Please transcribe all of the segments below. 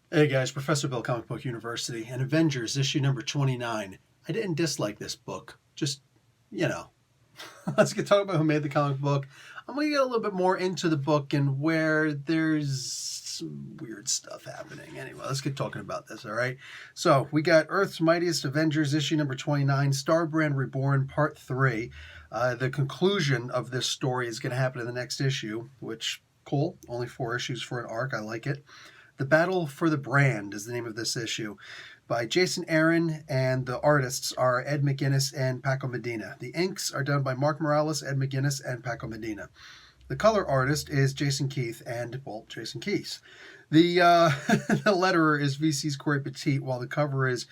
Hey guys, Professor Bill, Comic Book University, and Avengers issue number 29. I didn't dislike this book. Just, you know, let's get talking about who made the comic book. I'm going to get a little bit more into the book and where there's some weird stuff happening. Anyway, let's get talking about this, all right? So, we got Earth's Mightiest Avengers issue number 29, Starbrand Reborn, part 3. The conclusion of this story is going to happen in the next issue, which, cool, only 4 issues for an arc. I like it. The Battle for the Brand is the name of this issue, by Jason Aaron, and the artists are Ed McGuinness and Paco Medina. The inks are done by Mark Morales, Ed McGuinness, and Paco Medina. The color artist is Jason Keith and, well, Jason Keith. The the letterer is VC's Corey Petit, while the cover is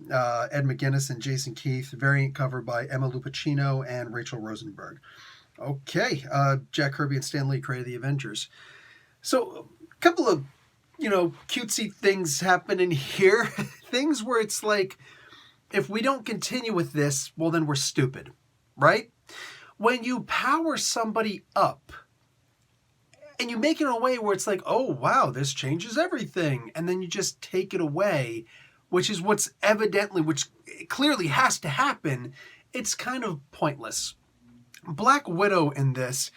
Ed McGuinness and Jason Keith. Variant cover by Emma Lupacino and Rachel Rosenberg. Okay, Jack Kirby and Stan Lee created the Avengers. So, a couple of cutesy things happen in here. Things where it's like, if we don't continue with this, well, then we're stupid, right? When you power somebody up and you make it in a way where it's like, oh, wow, this changes everything. And then you just take it away, which is which clearly has to happen. It's kind of pointless. Black Widow in this,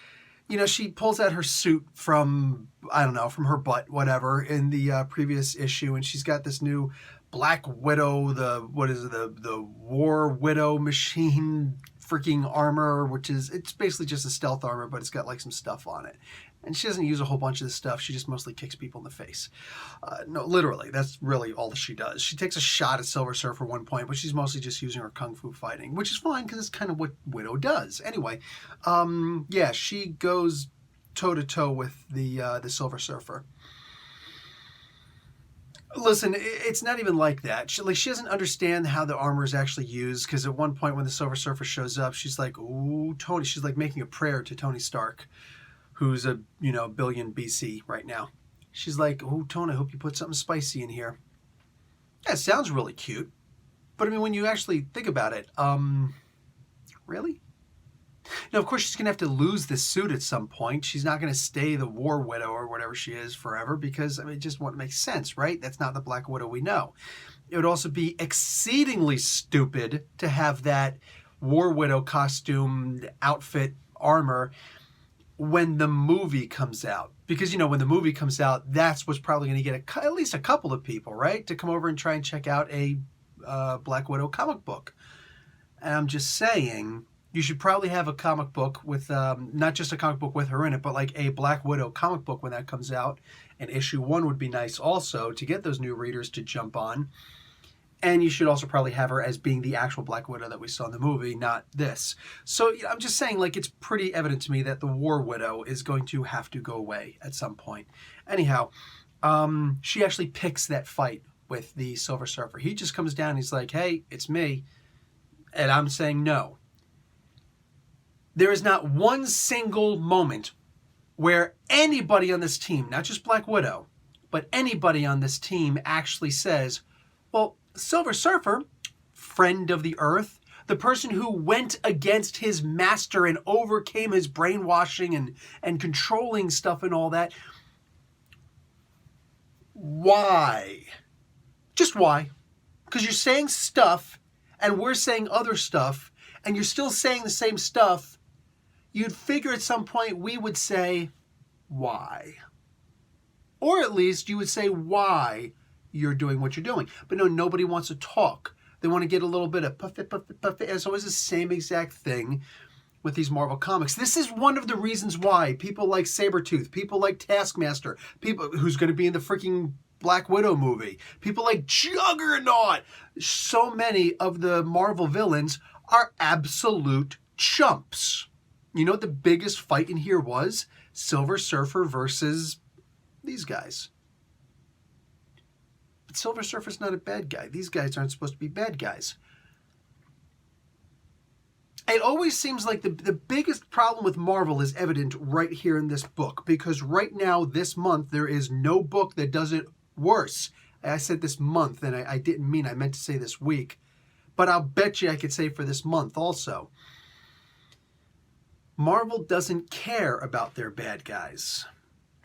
she pulls out her suit from her butt, whatever, in the previous issue, and she's got this new Black Widow, the War Widow machine freaking armor, it's basically just a stealth armor, but it's got like some stuff on it. And she doesn't use a whole bunch of this stuff. She just mostly kicks people in the face. No, literally, that's really all she does. She takes a shot at Silver Surfer at one point, but she's mostly just using her kung fu fighting, which is fine because it's kind of what Widow does. Anyway, she goes toe-to-toe with the Silver Surfer. Listen, it's not even like that. She doesn't understand how the armor is actually used, because at one point when the Silver Surfer shows up, she's like, ooh, Tony. She's like making a prayer to Tony Stark, who's a billion BC right now. She's like, oh, Tony, I hope you put something spicy in here. Yeah, it sounds really cute. But I mean, when you actually think about it, really? Now, of course, she's going to have to lose this suit at some point. She's not going to stay the War Widow or whatever she is forever because, it just won't make sense, right? That's not the Black Widow we know. It would also be exceedingly stupid to have that War Widow costume, outfit, armor when the movie comes out. Because, when the movie comes out, that's what's probably going to get at least a couple of people, right? To come over and try and check out a Black Widow comic book. And I'm just saying, you should probably have a comic book with, not just a comic book with her in it, but like a Black Widow comic book when that comes out. And issue 1 would be nice also to get those new readers to jump on. And you should also probably have her as being the actual Black Widow that we saw in the movie, not this. So I'm just saying, it's pretty evident to me that the War Widow is going to have to go away at some point. Anyhow, she actually picks that fight with the Silver Surfer. He just comes down and he's like, hey, it's me. And I'm saying no. There is not one single moment where anybody on this team, not just Black Widow, but anybody on this team actually says, well, Silver Surfer, friend of the Earth, the person who went against his master and overcame his brainwashing and controlling stuff and all that. Why? Just why? Because you're saying stuff and we're saying other stuff and you're still saying the same stuff. You'd figure at some point we would say, why? Or at least you would say why you're doing what you're doing. But no, nobody wants to talk. They want to get a little bit of puff it. And it's always the same exact thing with these Marvel comics. This is one of the reasons why people like Sabretooth, people like Taskmaster, people who's going to be in the freaking Black Widow movie, people like Juggernaut. So many of the Marvel villains are absolute chumps. You know what the biggest fight in here was? Silver Surfer versus these guys. But Silver Surfer's not a bad guy. These guys aren't supposed to be bad guys. It always seems like the biggest problem with Marvel is evident right here in this book. Because right now, this month, there is no book that does it worse. I said this month, and I didn't mean, I meant to say this week. But I'll bet you I could say for this month also. Marvel doesn't care about their bad guys.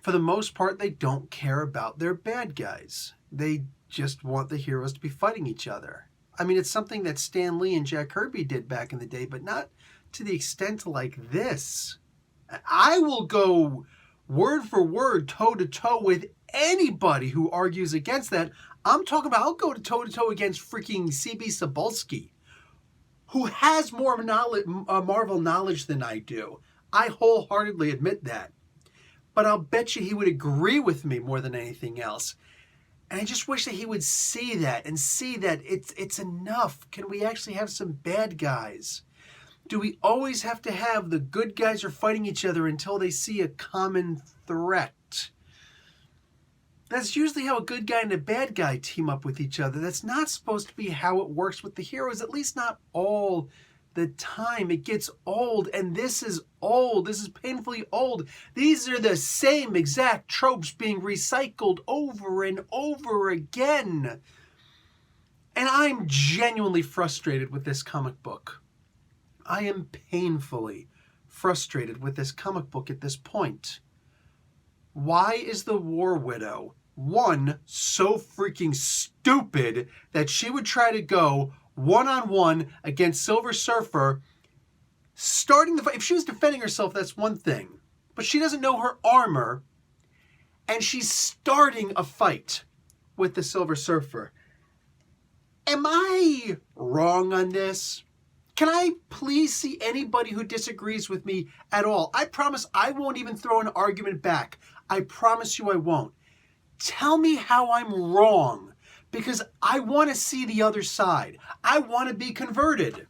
For the most part, they don't care about their bad guys. They just want the heroes to be fighting each other. I mean, it's something that Stan Lee and Jack Kirby did back in the day, but not to the extent like this. I will go word for word, toe-to-toe with anybody who argues against that. I'm talking about, I'll go toe-to-toe against freaking C.B. Cebulski, who has more knowledge, Marvel knowledge than I do. I wholeheartedly admit that. But I'll bet you he would agree with me more than anything else. And I just wish that he would see that and see that it's enough. Can we actually have some bad guys? Do we always have to have the good guys are fighting each other until they see a common threat? That's usually how a good guy and a bad guy team up with each other. That's not supposed to be how it works with the heroes, at least not all the time. It gets old, and this is old. This is painfully old. These are the same exact tropes being recycled over and over again. And I'm genuinely frustrated with this comic book. I am painfully frustrated with this comic book at this point. Why is the War Widow, one, so freaking stupid that she would try to go one-on-one against Silver Surfer, starting the fight? If she was defending herself, that's one thing. But she doesn't know her armor, and she's starting a fight with the Silver Surfer. Am I wrong on this? Can I please see anybody who disagrees with me at all? I promise I won't even throw an argument back. I promise you I won't. Tell me how I'm wrong, because I want to see the other side. I want to be converted.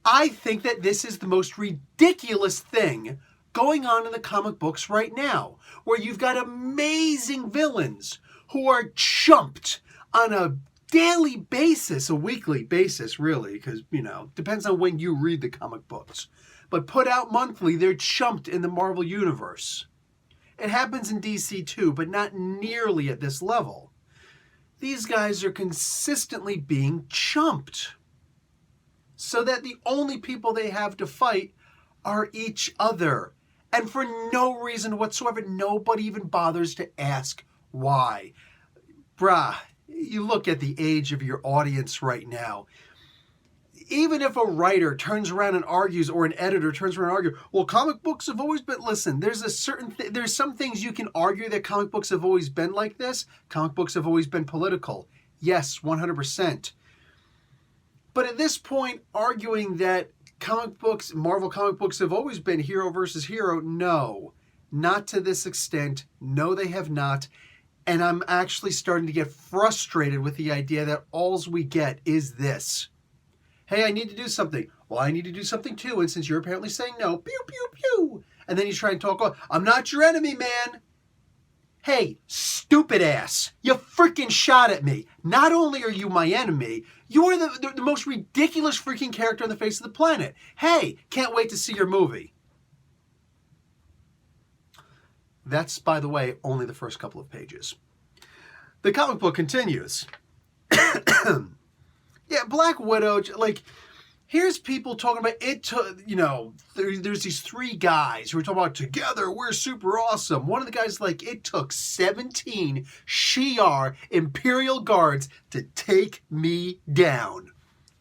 I think that this is the most ridiculous thing going on in the comic books right now, where you've got amazing villains who are chumped on a daily basis, a weekly basis, really, because, depends on when you read the comic books. But put out monthly, they're chumped in the Marvel Universe. It happens in DC too, but not nearly at this level. These guys are consistently being chumped, so that the only people they have to fight are each other. And for no reason whatsoever, nobody even bothers to ask why. Bruh, you look at the age of your audience right now. Even if a writer turns around and argues, or an editor turns around and argues, well, comic books have always been, listen, there's some things you can argue that comic books have always been like this. Comic books have always been political. Yes, 100%. But at this point, arguing that Marvel comic books have always been hero versus hero, no, not to this extent. No, they have not. And I'm actually starting to get frustrated with the idea that alls we get is this. Hey, I need to do something. Well, I need to do something too. And since you're apparently saying no, pew, pew, pew. And then you try and talk, oh, I'm not your enemy, man. Hey, stupid ass. You freaking shot at me. Not only are you my enemy, you're the most ridiculous freaking character on the face of the planet. Hey, can't wait to see your movie. That's, by the way, only the first couple of pages. The comic book continues. Yeah, Black Widow, like, here's people talking about it, there's these three guys who are talking about, together we're super awesome. One of the guys like, it took 17 Shi'ar Imperial guards to take me down.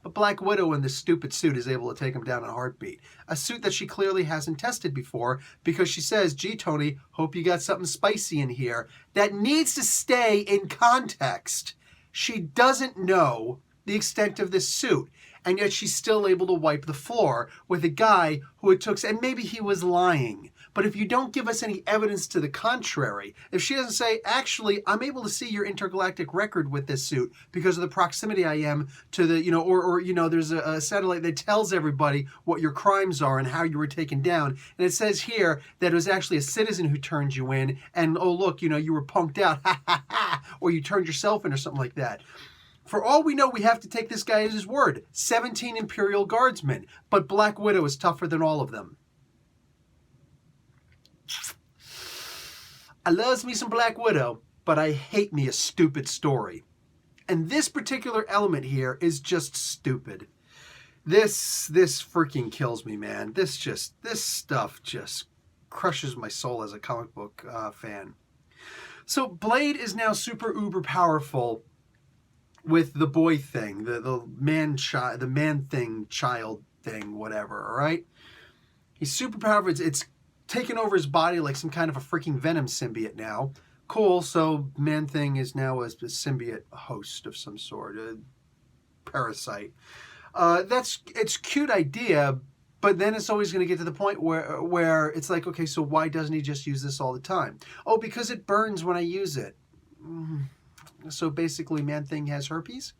But Black Widow in this stupid suit is able to take him down in a heartbeat. A suit that she clearly hasn't tested before, because she says, gee, Tony, hope you got something spicy in here. That needs to stay in context. She doesn't know the extent of this suit, and yet she's still able to wipe the floor with a guy who it took, and maybe he was lying. But if you don't give us any evidence to the contrary, if she doesn't say, actually, I'm able to see your intergalactic record with this suit because of the proximity I am to the, there's a satellite that tells everybody what your crimes are and how you were taken down. And it says here that it was actually a citizen who turned you in, and oh, look, you were punked out, ha, ha, ha, or you turned yourself in or something like that. For all we know, we have to take this guy at his word. 17 Imperial Guardsmen, but Black Widow is tougher than all of them. I loves me some Black Widow, but I hate me a stupid story. And this particular element here is just stupid. This freaking kills me, man. This stuff just crushes my soul as a comic book fan. So Blade is now super uber powerful with the boy thing, the man thing, child thing, whatever. All right, he's super powerful. It's taken over his body like some kind of a freaking Venom symbiote now. Cool. So man thing is now a symbiote host of some sort, a parasite. It's a cute idea, but then it's always going to get to the point where it's like, okay, so why doesn't he just use this all the time? Oh, because it burns when I use it. So basically, Man-Thing has herpes?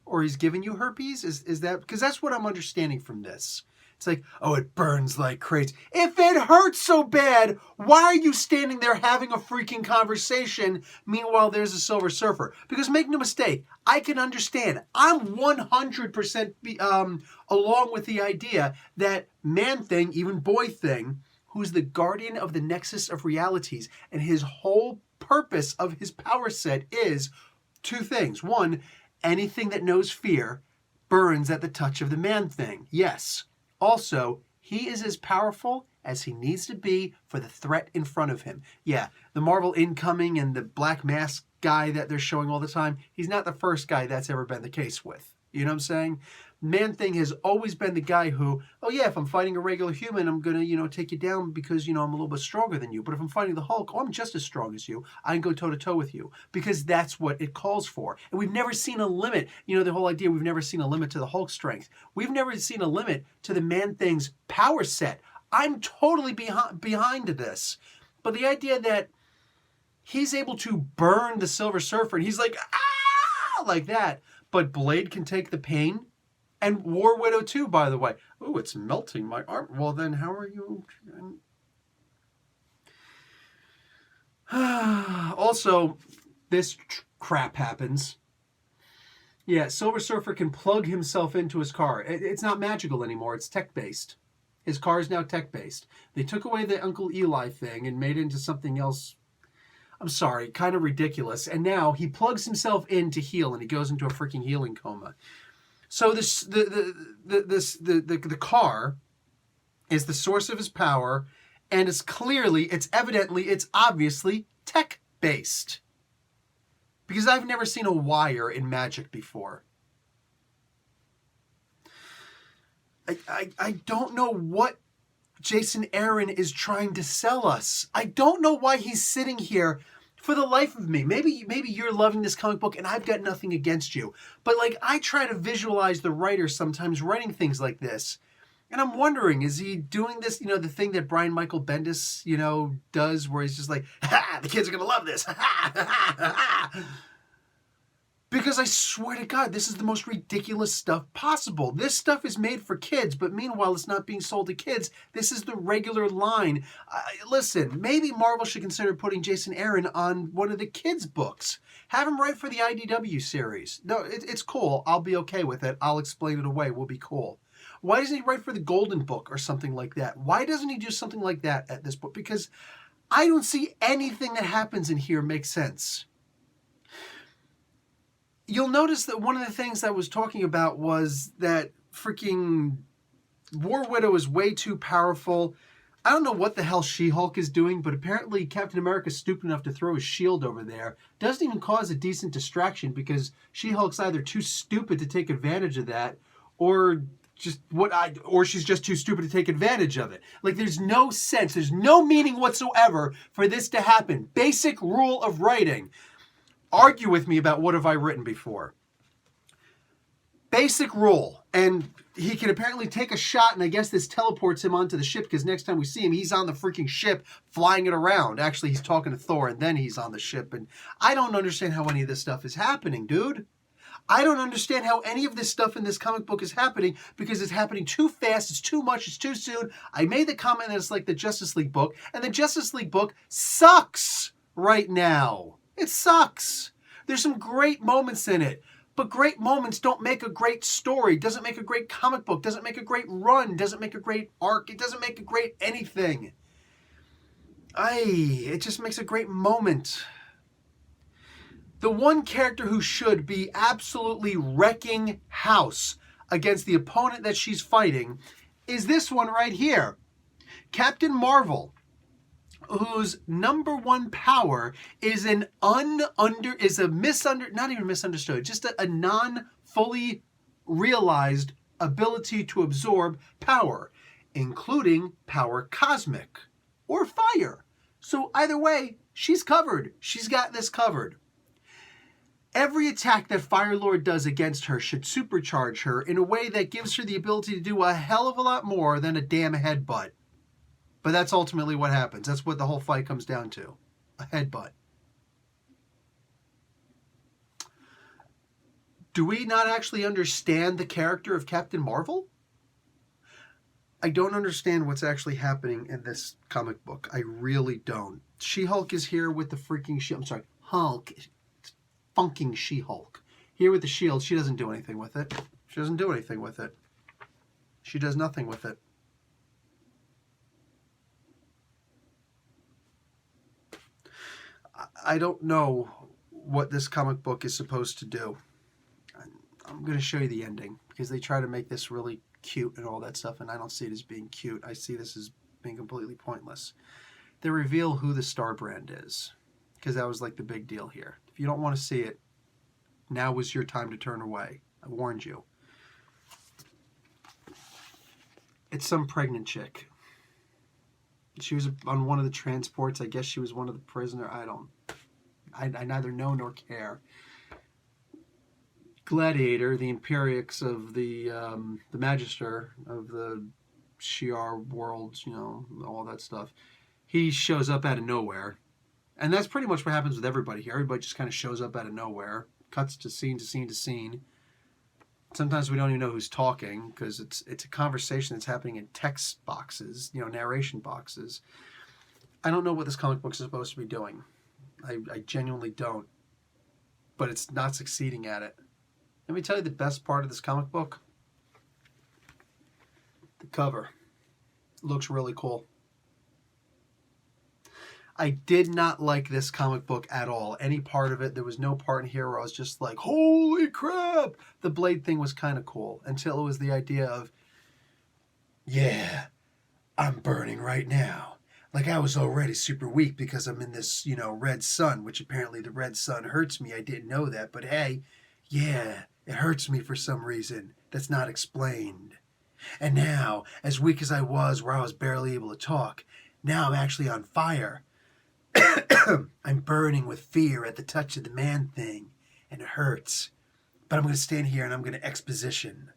Or he's giving you herpes? Is that... Because that's what I'm understanding from this. It's like, oh, it burns like crazy. If it hurts so bad, why are you standing there having a freaking conversation? Meanwhile, there's a Silver Surfer. Because make no mistake, I can understand. I'm 100% along with the idea that Man-Thing, even Boy-Thing, who's the guardian of the nexus of realities, and his whole purpose of his power set is two things. One, anything that knows fear burns at the touch of the Man-Thing. Yes. Also, he is as powerful as he needs to be for the threat in front of him. Yeah, the Marvel Incoming and the Black Mask guy that they're showing all the time, he's not the first guy that's ever been the case with. You know what I'm saying? Man-Thing has always been the guy who, oh yeah, if I'm fighting a regular human, I'm going to, take you down because, I'm a little bit stronger than you. But if I'm fighting the Hulk, oh, I'm just as strong as you. I can go toe-to-toe with you. Because that's what it calls for. And we've never seen a limit. The whole idea, we've never seen a limit to the Hulk's strength. We've never seen a limit to the Man-Thing's power set. I'm totally behind this. But the idea that he's able to burn the Silver Surfer, and he's like, ah, like that. But Blade can take the pain. And War Widow too, by the way. Oh, it's melting my arm. Well, then how are you? Also, this crap happens. Yeah, Silver Surfer can plug himself into his car. It's not magical anymore. It's tech-based. His car is now tech-based. They took away the Uncle Eli thing and made it into something else. I'm sorry, kind of ridiculous. And now he plugs himself in to heal, and he goes into a freaking healing coma. So the car is the source of his power, and it's obviously tech-based. Because I've never seen a wire in magic before. I don't know what Jason Aaron is trying to sell us. I don't know why he's sitting here. For the life of me, maybe you're loving this comic book and I've got nothing against you. But I try to visualize the writer sometimes writing things like this. And I'm wondering, is he doing this, the thing that Brian Michael Bendis, does where he's just like, ha, the kids are going to love this. Ha, ha, ha, ha, ha. Because I swear to God, this is the most ridiculous stuff possible. This stuff is made for kids, but meanwhile, it's not being sold to kids. This is the regular line. Listen, maybe Marvel should consider putting Jason Aaron on one of the kids' books. Have him write for the IDW series. No, it's cool. I'll be okay with it. I'll explain it away. We'll be cool. Why doesn't he write for the Golden Book or something like that? Why doesn't he do something like that at this book? Because I don't see anything that happens in here make sense. You'll notice that one of the things I was talking about was that freaking War Widow is way too powerful. I don't know what the hell She-Hulk is doing, but apparently Captain America's stupid enough to throw his shield over there. Doesn't even cause a decent distraction because She-Hulk's either too stupid to take advantage of that or she's just too stupid to take advantage of it. There's no sense, there's no meaning whatsoever for this to happen. Basic rule of writing. Argue with me about what have I written before. Basic rule. And he can apparently take a shot, and I guess this teleports him onto the ship because next time we see him, he's on the freaking ship flying it around. Actually, he's talking to Thor, and then he's on the ship. And I don't understand how any of this stuff is happening, dude. I don't understand how any of this stuff in this comic book is happening because it's happening too fast, it's too much, it's too soon. I made the comment that it's like the Justice League book, and the Justice League book sucks right now. It sucks. There's some great moments in it, but great moments don't make a great story, doesn't make a great comic book, doesn't make a great run, doesn't make a great arc, it doesn't make a great anything. It just makes a great moment. The one character who should be absolutely wrecking house against the opponent that she's fighting is this one right here. Captain Marvel. whose number one power is not even misunderstood, just a non-fully realized ability to absorb power, including power cosmic or fire. So either way, she's covered. She's got this covered. Every attack that Firelord does against her should supercharge her in a way that gives her the ability to do a hell of a lot more than a damn headbutt. But that's ultimately what happens. That's what the whole fight comes down to. A headbutt. Do we not actually understand the character of Captain Marvel? I don't understand what's actually happening in this comic book. I really don't. She-Hulk is here with the freaking shield. I'm sorry, Hulk. Funking She-Hulk. Here with the shield. She doesn't do anything with it. She doesn't do anything with it. She does nothing with it. I don't know what this comic book is supposed to do. I'm going to show you the ending because they try to make this really cute and all that stuff, and I don't see it as being cute. I see this as being completely pointless. They reveal who the Star Brand is because that was like the big deal here. If you don't want to see it, now was your time to turn away. I warned you. It's some pregnant chick. She was on one of the transports. I guess she was one of the prisoners. I neither know nor care. Gladiator, the Imperiex of the Magister of the Shi'ar worlds, all that stuff. He shows up out of nowhere. And that's pretty much what happens with everybody here. Everybody just kind of shows up out of nowhere. Cuts to scene to scene to scene. Sometimes we don't even know who's talking because it's a conversation that's happening in text boxes, narration boxes. I don't know what this comic book is supposed to be doing. I genuinely don't. But it's not succeeding at it. Let me tell you the best part of this comic book. The cover. It looks really cool. I did not like this comic book at all. Any part of it, there was no part in here where I was just like, holy crap! The Blade thing was kind of cool until it was the idea of, yeah, I'm burning right now. Like I was already super weak because I'm in this, red sun, which apparently the red sun hurts me. I didn't know that, but hey, yeah, it hurts me for some reason that's not explained. And now, as weak as I was where I was barely able to talk, now I'm actually on fire. I'm burning with fear at the touch of the Man-Thing, and it hurts. But I'm going to stand here and I'm going to exposition.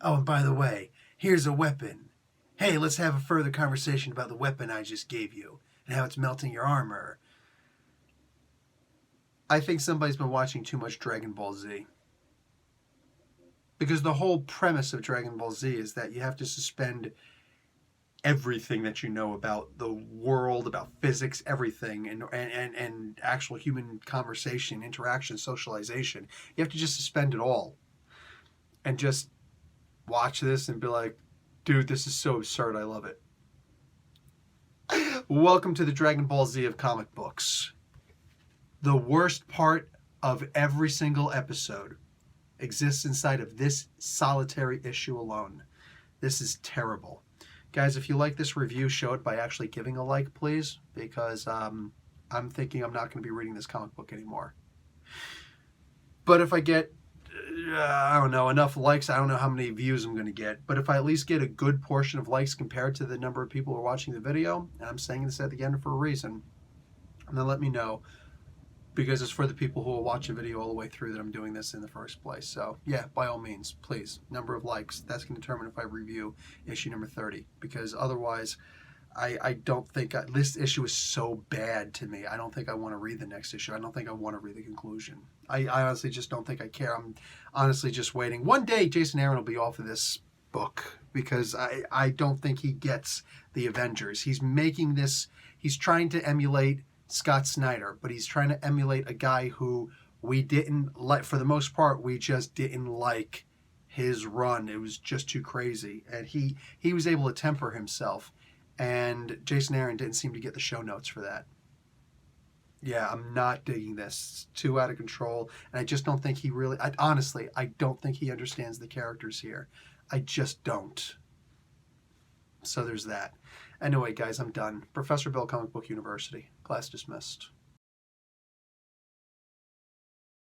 Oh, and by the way, here's a weapon. Hey, let's have a further conversation about the weapon I just gave you and how it's melting your armor. I think somebody's been watching too much Dragon Ball Z. Because the whole premise of Dragon Ball Z is that you have to suspend everything that you know about the world, about physics, everything, and actual human conversation, interaction, socialization. You have to just suspend it all. And just watch this and be like, dude, this is so absurd, I love it. Welcome to the Dragon Ball Z of comic books. The worst part of every single episode exists inside of this solitary issue alone. This is terrible. Guys, if you like this review, show it by actually giving a like, please, because I'm thinking I'm not going to be reading this comic book anymore. But if I get, I don't know, enough likes, I don't know how many views I'm going to get, but if I at least get a good portion of likes compared to the number of people who are watching the video, and I'm saying this at the end for a reason, and then let me know, because it's for the people who will watch a video all the way through that I'm doing this in the first place. So yeah, by all means, please, number of likes, that's going to determine if I review issue number 30, because otherwise I don't think, this issue is so bad to me, I don't think I want to read the next issue. I don't think I want to read the conclusion. I honestly just don't think I care. I'm honestly just waiting. One day Jason Aaron will be off of this book, because I don't think he gets the Avengers. He's making this, he's trying to emulate Scott Snyder, but he's trying to emulate a guy who we didn't like. For the most part, we just didn't like his run. It was just too crazy, and he was able to temper himself, and Jason Aaron didn't seem to get the show notes for that. Yeah, I'm not digging this. It's too out of control, and I just don't think he really, honestly, I don't think he understands the characters here. I just don't. So there's that. Anyway, guys, I'm done. Professor Bill, Comic Book University. Class dismissed.